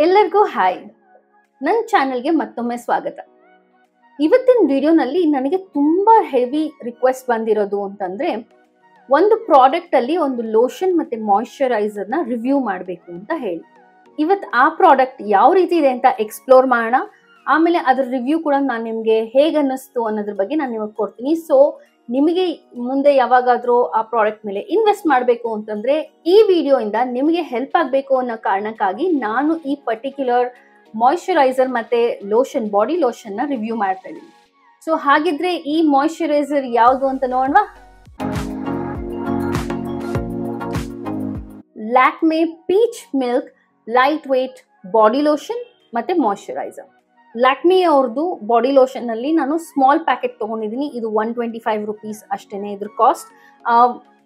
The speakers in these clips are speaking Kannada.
ಎಲ್ಲರಿಗೂ ಹಾಯ್, ನನ್ನ ಚಾನೆಲ್ಗೆ ಮತ್ತೊಮ್ಮೆ ಸ್ವಾಗತ. ಇವತ್ತಿನ ವಿಡಿಯೋನಲ್ಲಿ ನನಗೆ ತುಂಬಾ ಹೆವಿ ರಿಕ್ವೆಸ್ಟ್ ಬಂದಿರೋದು ಅಂತಂದ್ರೆ ಒಂದು ಪ್ರಾಡಕ್ಟ್ ಅಲ್ಲಿ ಒಂದು ಲೋಷನ್ ಮತ್ತೆ ಮಾಯಿಶ್ಚರೈಸರ್ ನ ರಿವ್ಯೂ ಮಾಡಬೇಕು ಅಂತ ಹೇಳಿ. ಇವತ್ತು ಆ ಪ್ರಾಡಕ್ಟ್ ಯಾವ ರೀತಿ ಇದೆ ಅಂತ ಎಕ್ಸ್ಪ್ಲೋರ್ ಮಾಡೋಣ. ಆಮೇಲೆ ಅದ್ರ ರಿವ್ಯೂ ಕೂಡ ನಾನು ನಿಮಗೆ ಹೇಗೆ ಅನ್ನಿಸ್ತು ಅನ್ನೋದ್ರ ಬಗ್ಗೆ ನಾನು ನಿಮಗೆ ಕೊಡ್ತೀನಿ. ಸೊ ನಿಮಗೆ ಮುಂದೆ ಯಾವಾಗಾದ್ರೂ ಆ ಪ್ರಾಡಕ್ಟ್ ಮೇಲೆ ಇನ್ವೆಸ್ಟ್ ಮಾಡಬೇಕು ಅಂತಂದ್ರೆ ಈ ವಿಡಿಯೋ ಇಂದ ನಿಮಗೆ ಹೆಲ್ಪ್ ಆಗಬೇಕು ಅನ್ನೋ ಕಾರಣಕ್ಕಾಗಿ ನಾನು ಈ ಪರ್ಟಿಕ್ಯುಲರ್ ಮಾಯಿಶ್ಚರೈಸರ್ ಮತ್ತೆ ಲೋಷನ್, ಬಾಡಿ ಲೋಷನ್ ನ ರಿವ್ಯೂ ಮಾಡ್ತಾ ಇದ್ದೀನಿ. ಸೊ ಹಾಗಿದ್ರೆ ಈ ಮಾಯಿಶ್ಚರೈಸರ್ ಯಾವುದು ಅಂತ ನೋಡೋಣ. Lakme peach milk light weight body lotion ಮತ್ತೆ ಮಾಯಿಶ್ಚರೈಸರ್. ಲ್ಯಾಕ್ಮೆ ಅವ್ರದ್ದು ಬಾಡಿ ಲೋಷನ್ ನಲ್ಲಿ ನಾನು ಸ್ಮಾಲ್ ಪ್ಯಾಕೆಟ್ ತಗೊಂಡಿದ್ದೀನಿ. ಇದು 125 ರೂಪೀಸ್ ಅಷ್ಟೇನೆ ಇದ್ರ ಕಾಸ್ಟ್.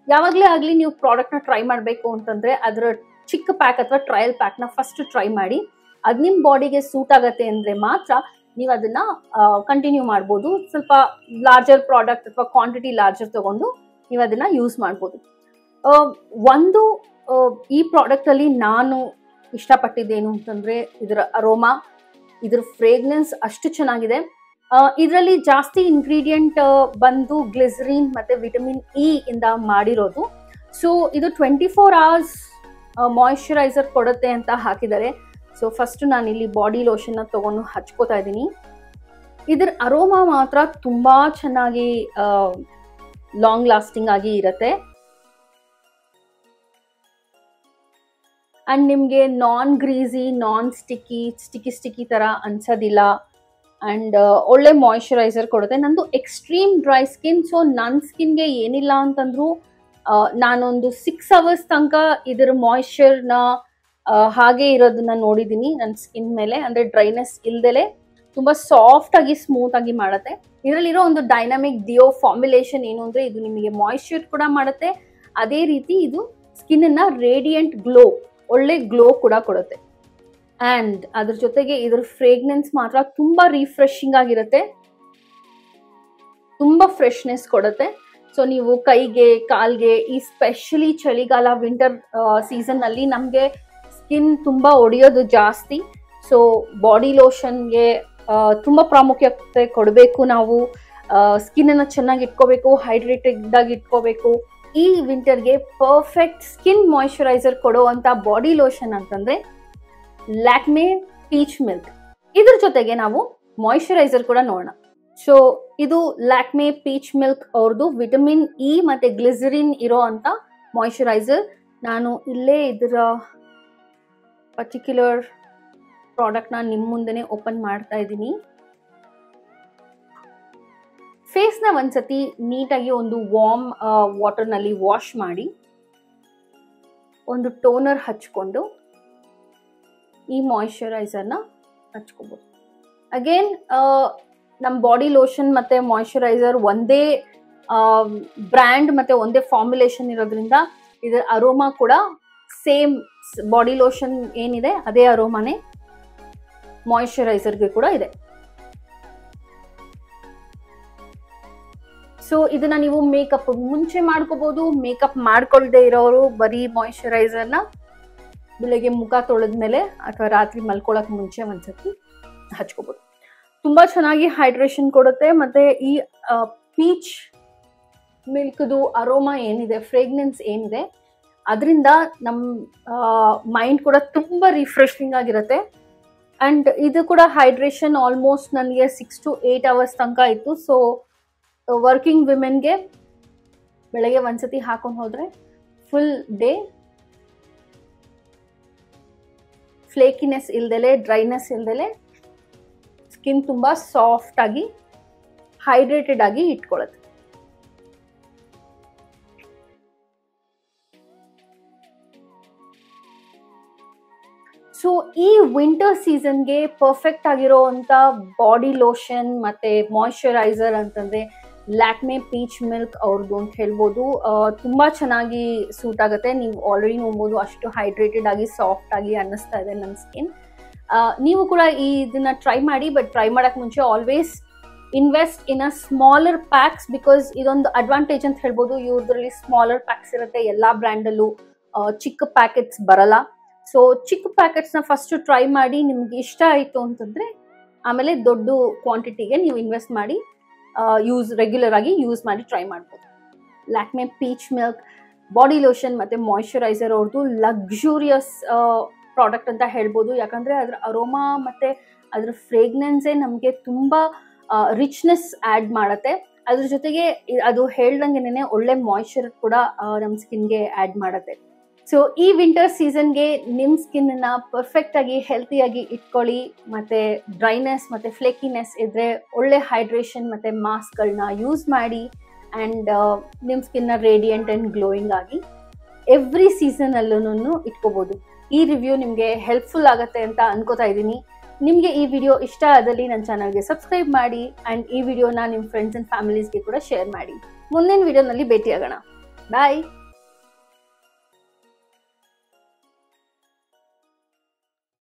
ಯಾವಾಗಲೇ ಆಗಲಿ ನೀವು ಪ್ರಾಡಕ್ಟ್ ನ ಟ್ರೈ ಮಾಡಬೇಕು ಅಂತಂದ್ರೆ ಅದರ ಚಿಕ್ಕ ಪ್ಯಾಕ್ ಅಥವಾ ಟ್ರಯಲ್ ಪ್ಯಾಕ್ ನ ಫಸ್ಟ್ ಟ್ರೈ ಮಾಡಿ. ಅದು ನಿಮ್ಮ ಬಾಡಿಗೆ ಸೂಟ್ ಆಗತ್ತೆ ಅಂದ್ರೆ ಮಾತ್ರ ನೀವು ಅದನ್ನ ಕಂಟಿನ್ಯೂ ಮಾಡ್ಬೋದು. ಸ್ವಲ್ಪ ಲಾರ್ಜರ್ ಪ್ರಾಡಕ್ಟ್ ಅಥವಾ ಕ್ವಾಂಟಿಟಿ ಲಾರ್ಜರ್ ತಗೊಂಡು ನೀವು ಅದನ್ನ ಯೂಸ್ ಮಾಡ್ಬೋದು. ಒಂದು ಈ ಪ್ರಾಡಕ್ಟ್ ಅಲ್ಲಿ ನಾನು ಇಷ್ಟಪಟ್ಟಿದ್ದೇನು ಅಂತಂದ್ರೆ ಇದರ ಅರೋಮಾ, ಇದ್ರ ಫ್ರೇಗ್ರೆನ್ಸ್ ಅಷ್ಟು ಚೆನ್ನಾಗಿದೆ. ಇದರಲ್ಲಿ ಜಾಸ್ತಿ ಇಂಗ್ರೀಡಿಯೆಂಟ್ ಬಂದು ಗ್ಲಿಸರಿನ್ ಮತ್ತೆ ವಿಟಮಿನ್ ಇ ಇಂದ ಮಾಡಿರೋದು. ಸೊ ಇದು 24 hours ಮಾಯಿಶ್ಚರೈಸರ್ ಕೊಡುತ್ತೆ ಅಂತ ಹಾಕಿದ್ದಾರೆ. ಸೊ ಫಸ್ಟ್ ನಾನು ಇಲ್ಲಿ ಬಾಡಿ ಲೋಷನ್ ತಗೊಂಡು ಹಚ್ಕೋತಾ ಇದ್ದೀನಿ. ಇದ್ರ ಅರೋಮಾ ಮಾತ್ರ ತುಂಬಾ ಚೆನ್ನಾಗಿ ಲಾಂಗ್ ಲಾಸ್ಟಿಂಗ್ ಆಗಿ ಇರುತ್ತೆ. ಅಂಡ್ ನಿಮಗೆ ನಾನ್ ಗ್ರೀಸಿ, ನಾನ್ ಸ್ಟಿಕ್ಕಿ ತರ ಅನ್ಸೋದಿಲ್ಲ. ಅಂಡ್ ಒಳ್ಳೆ ಮಾಯಿಶ್ಚರೈಸರ್ ಕೊಡುತ್ತೆ. ನಂದು ಎಕ್ಸ್ಟ್ರೀಮ್ ಡ್ರೈ ಸ್ಕಿನ್. ಸೊ ನನ್ನ ಸ್ಕಿನ್ಗೆ ಏನಿಲ್ಲ ಅಂತಂದ್ರು ನಾನೊಂದು 6 hours ತನಕ ಇದರ ಮಾಯಿಶ್ಚರ್ನ ಹಾಗೆ ಇರೋದನ್ನ ನೋಡಿದ್ದೀನಿ ನನ್ನ ಸ್ಕಿನ್ ಮೇಲೆ. ಅಂದ್ರೆ ಡ್ರೈನೆಸ್ ಇಲ್ದಲೆ ತುಂಬಾ ಸಾಫ್ಟ್ ಆಗಿ ಸ್ಮೂತ್ ಆಗಿ ಮಾಡುತ್ತೆ. ಇದರಲ್ಲಿರೋ ಒಂದು ಡೈನಾಮಿಕ್ ಡಿಯೋ ಫಾರ್ಮುಲೇಷನ್ ಏನು ಅಂದ್ರೆ ಇದು ನಿಮಗೆ ಮಾಯಿಶ್ಚರ್ ಕೂಡ ಮಾಡುತ್ತೆ, ಅದೇ ರೀತಿ ಇದು ಸ್ಕಿನ್ ಅನ್ನ ರೇಡಿಯಂಟ್ ಗ್ಲೋ, ಒಳ್ಳೆ ಗ್ಲೋ ಕೂಡ ಕೊಡುತ್ತೆ. ಅಂಡ್ ಅದ್ರ ಜೊತೆಗೆ ಇದ್ರ ಫ್ರೇಗ್ರೆನ್ಸ್ ಮಾತ್ರ ತುಂಬಾ ರಿಫ್ರೆಶಿಂಗ್ ಆಗಿರುತ್ತೆ, ತುಂಬಾ ಫ್ರೆಶ್ನೆಸ್ ಕೊಡುತ್ತೆ. ಸೊ ನೀವು ಕೈಗೆ, ಕಾಲ್ಗೆ, ಈ ಸ್ಪೆಷಲಿ ಚಳಿಗಾಲ ವಿಂಟರ್ ಸೀಸನ್ ಅಲ್ಲಿ ನಮ್ಗೆ ಸ್ಕಿನ್ ತುಂಬಾ ಒಡೆಯೋದು ಜಾಸ್ತಿ. ಸೊ ಬಾಡಿ ಲೋಷನ್ಗೆ ತುಂಬಾ ಪ್ರಾಮುಖ್ಯತೆ ಕೊಡಬೇಕು. ನಾವು ಸ್ಕಿನ್ ಅನ್ನ ಚೆನ್ನಾಗಿ ಇಟ್ಕೋಬೇಕು, ಹೈಡ್ರೇಟೆಡ್ ಆಗಿ ಇಟ್ಕೋಬೇಕು. ಈ ವಿಂಟರ್ಗೆ ಪರ್ಫೆಕ್ಟ್ ಸ್ಕಿನ್ ಮಾಯಿಶ್ಚರೈಸರ್ ಕೊಡುವಂತ ಬಾಡಿ ಲೋಷನ್ ಅಂತಂದ್ರೆ ಲ್ಯಾಕ್ಮೆ ಪೀಚ್ ಮಿಲ್ಕ್. ಇದ್ರ ಜೊತೆಗೆ ನಾವು ಮಾಯಿಶ್ಚರೈಸರ್ ಕೂಡ ನೋಡೋಣ. ಸೊ ಇದು ಲ್ಯಾಕ್ಮೆ ಪೀಚ್ ಮಿಲ್ಕ್ ಅವ್ರದ್ದು ವಿಟಮಿನ್ ಇ ಮತ್ತೆ ಗ್ಲಿಸರಿನ್ ಇರೋ ಅಂತ ಮಾಯಿಶ್ಚರೈಸರ್. ನಾನು ಇಲ್ಲೇ ಇದರ ಪರ್ಟಿಕ್ಯುಲರ್ ಪ್ರಾಡಕ್ಟ್ ನ ನಿಮ್ಮ ಮುಂದೆನೆ ಓಪನ್ ಮಾಡ್ತಾ ಇದ್ದೀನಿ. ಫೇಸ್ ನ ಒಂದ್ಸತಿ ನೀಟಾಗಿ ಒಂದು ವಾರ್ಮ್ ವಾಟರ್ ನಲ್ಲಿ ವಾಶ್ ಮಾಡಿ ಒಂದು ಟೋನರ್ ಹಚ್ಕೊಂಡು ಈ ಮಾಯಿಶ್ಚರೈಸರ್ ನ ಹಚ್ಕೋಬಹುದು. ಅಗೇನ್ ನಮ್ಮ ಬಾಡಿ ಲೋಷನ್ ಮತ್ತೆ ಮಾಯಿಶ್ಚರೈಸರ್ ಒಂದೇ ಬ್ರ್ಯಾಂಡ್ ಮತ್ತೆ ಒಂದೇ ಫಾರ್ಮುಲೇಷನ್ ಇರೋದ್ರಿಂದ ಇದರ ಅರೋಮಾ ಕೂಡ ಸೇಮ್. ಬಾಡಿ ಲೋಷನ್ ಏನಿದೆ ಅದೇ ಅರೋಮಾನೇ ಮಾಯಿಶ್ಚರೈಸರ್ಗೆ ಕೂಡ ಇದೆ. ಸೊ ಇದನ್ನ ನೀವು ಮೇಕಪ್ ಮುಂಚೆ ಮಾಡ್ಕೋಬಹುದು. ಮೇಕಪ್ ಮಾಡ್ಕೊಳ್ದೆ ಇರೋರು ಬರೀ ಮಾಯಿಶ್ಚರೈಸರ್ನ ಬೆಳಗ್ಗೆ ಮುಖ ತೊಳೆದ್ಮೇಲೆ ಅಥವಾ ರಾತ್ರಿ ಮಲ್ಕೊಳಕ್ ಮುಂಚೆ ಒಂದ್ಸತಿ ಹಚ್ಕೋಬಹುದು. ತುಂಬಾ ಚೆನ್ನಾಗಿ ಹೈಡ್ರೇಷನ್ ಕೊಡುತ್ತೆ. ಮತ್ತೆ ಈ ಪೀಚ್ ಮಿಲ್ಕ್ದು ಅರೋಮಾ ಏನಿದೆ, ಫ್ರೇಗ್ರೆನ್ಸ್ ಏನಿದೆ, ಅದರಿಂದ ನಮ್ಮ ಮೈಂಡ್ ಕೂಡ ತುಂಬಾ ರಿಫ್ರೆಶಿಂಗ್ ಆಗಿರುತ್ತೆ. ಅಂಡ್ ಇದು ಕೂಡ ಹೈಡ್ರೇಷನ್ ಆಲ್ಮೋಸ್ಟ್ ನನಗೆ 6 to 8 hours ತನಕ ಇತ್ತು. ಸೊ ವರ್ಕಿಂಗ್ ವಿಮೆನ್ಗೆ ಬೆಳಗ್ಗೆ ಒಂದ್ಸತಿ ಹಾಕೊಂಡು ಹೋದ್ರೆ ಫುಲ್ ಡೇ ಫ್ಲೇಕಿನೆಸ್ ಇಲ್ದಲೆ, ಡ್ರೈನೆಸ್ ಇಲ್ದಲೆ ಸ್ಕಿನ್ ತುಂಬಾ ಸಾಫ್ಟ್ ಆಗಿ ಹೈಡ್ರೇಟೆಡ್ ಆಗಿ ಇಟ್ಕೊಳ್ಳುತ್ತೆ. ಸೊ ಈ ವಿಂಟರ್ ಸೀಸನ್ಗೆ ಪರ್ಫೆಕ್ಟ್ ಆಗಿರೋಂಥ ಬಾಡಿ ಲೋಷನ್ ಮತ್ತೆ ಮಾಯಿಶ್ಚರೈಸರ್ ಅಂತಂದ್ರೆ ಲ್ಯಾಕ್ಮೆ ಪೀಚ್ ಮಿಲ್ಕ್ ಅವ್ರದ್ದು ಅಂತ ಹೇಳ್ಬೋದು. ತುಂಬಾ ಚೆನ್ನಾಗಿ ಸೂಟ್ ಆಗುತ್ತೆ. ನೀವು ಆಲ್ರೆಡಿ ನೋಡ್ಬೋದು ಅಷ್ಟು ಹೈಡ್ರೇಟೆಡ್ ಆಗಿ ಸಾಫ್ಟ್ ಆಗಿ ಅನ್ನಿಸ್ತಾ ಇದೆ ನನ್ನ ಸ್ಕಿನ್. ನೀವು ಕೂಡ ಇದನ್ನ ಟ್ರೈ ಮಾಡಿ. ಬಟ್ ಟ್ರೈ ಮಾಡಕ್ ಮುಂಚೆ always invest in a smaller packs, because ಇದೊಂದು ಅಡ್ವಾಂಟೇಜ್ ಅಂತ ಹೇಳ್ಬೋದು. ಇವ್ರದ್ರಲ್ಲಿ ಸ್ಮಾಲರ್ ಪ್ಯಾಕ್ಸ್ ಇರುತ್ತೆ, ಎಲ್ಲಾ ಬ್ರ್ಯಾಂಡಲ್ಲೂ ಚಿಕ್ಕ ಪ್ಯಾಕೆಟ್ಸ್ ಬರಲ್ಲ. ಸೊ ಚಿಕ್ಕ ಪ್ಯಾಕೆಟ್ಸ್ನ ಫಸ್ಟ್ ಟ್ರೈ ಮಾಡಿ ನಿಮ್ಗೆ ಇಷ್ಟ ಆಯಿತು ಅಂತಂದರೆ ಆಮೇಲೆ ದೊಡ್ಡ ಕ್ವಾಂಟಿಟಿಗೆ ನೀವು ಇನ್ವೆಸ್ಟ್ ಮಾಡಿ ರೆಗ್ಯುಲರ್ ಆಗಿ ಯೂಸ್ ಮಾಡಿ ಟ್ರೈ ಮಾಡ್ಬೋದು. Lakme peach milk body lotion ಮತ್ತು ಮಾಯಿಶ್ಚರೈಸರ್ ಅವ್ರದ್ದು ಲಕ್ಸುರಿಯಸ್ ಪ್ರಾಡಕ್ಟ್ ಅಂತ ಹೇಳ್ಬೋದು. ಯಾಕಂದರೆ ಅದರ ಅರೋಮಾ ಮತ್ತು ಅದರ ಫ್ರೇಗ್ನೆನ್ಸೇ ನಮಗೆ ತುಂಬ ರಿಚ್ನೆಸ್ ಆ್ಯಡ್ ಮಾಡುತ್ತೆ. ಅದ್ರ ಜೊತೆಗೆ ಅದು ಹೇಳ್ದಂಗೆನೇ ಒಳ್ಳೆ ಮಾಯಿಶ್ಚರ್ ಕೂಡ ನಮ್ಮ ಸ್ಕಿನ್ಗೆ ಆ್ಯಡ್ ಮಾಡುತ್ತೆ. ಸೊ ಈ ವಿಂಟರ್ ಸೀಸನ್ಗೆ ನಿಮ್ಮ ಸ್ಕಿನ್ನ ಪರ್ಫೆಕ್ಟಾಗಿ ಹೆಲ್ತಿಯಾಗಿ ಇಟ್ಕೊಳ್ಳಿ. ಮತ್ತು ಡ್ರೈನೆಸ್ ಮತ್ತು ಫ್ಲೇಕಿನೆಸ್ ಇದ್ದರೆ ಒಳ್ಳೆ ಹೈಡ್ರೇಷನ್ ಮತ್ತು ಮಾಸ್ಕ್ಗಳನ್ನ ಯೂಸ್ ಮಾಡಿ ಆ್ಯಂಡ್ ನಿಮ್ಮ ಸ್ಕಿನ್ನ ರೇಡಿಯಂಟ್ ಆ್ಯಂಡ್ ಗ್ಲೋಯಿಂಗ್ ಆಗಿ ಎವ್ರಿ ಸೀಸನಲ್ಲೂ ಇಟ್ಕೋಬೋದು. ಈ ರಿವ್ಯೂ ನಿಮಗೆ ಹೆಲ್ಪ್ಫುಲ್ ಆಗುತ್ತೆ ಅಂತ ಅನ್ಕೋತಾ ಇದ್ದೀನಿ. ನಿಮಗೆ ಈ ವಿಡಿಯೋ ಇಷ್ಟ ಆದಲ್ಲಿ ನನ್ನ ಚಾನಲ್ಗೆ ಸಬ್ಸ್ಕ್ರೈಬ್ ಮಾಡಿ ಆ್ಯಂಡ್ ಈ ವಿಡಿಯೋನ ನಿಮ್ಮ ಫ್ರೆಂಡ್ಸ್ ಆ್ಯಂಡ್ ಫ್ಯಾಮಿಲೀಸ್ಗೆ ಕೂಡ ಶೇರ್ ಮಾಡಿ. ಮುಂದಿನ ವಿಡಿಯೋನಲ್ಲಿ ಭೇಟಿಯಾಗೋಣ. ಬಾಯ್.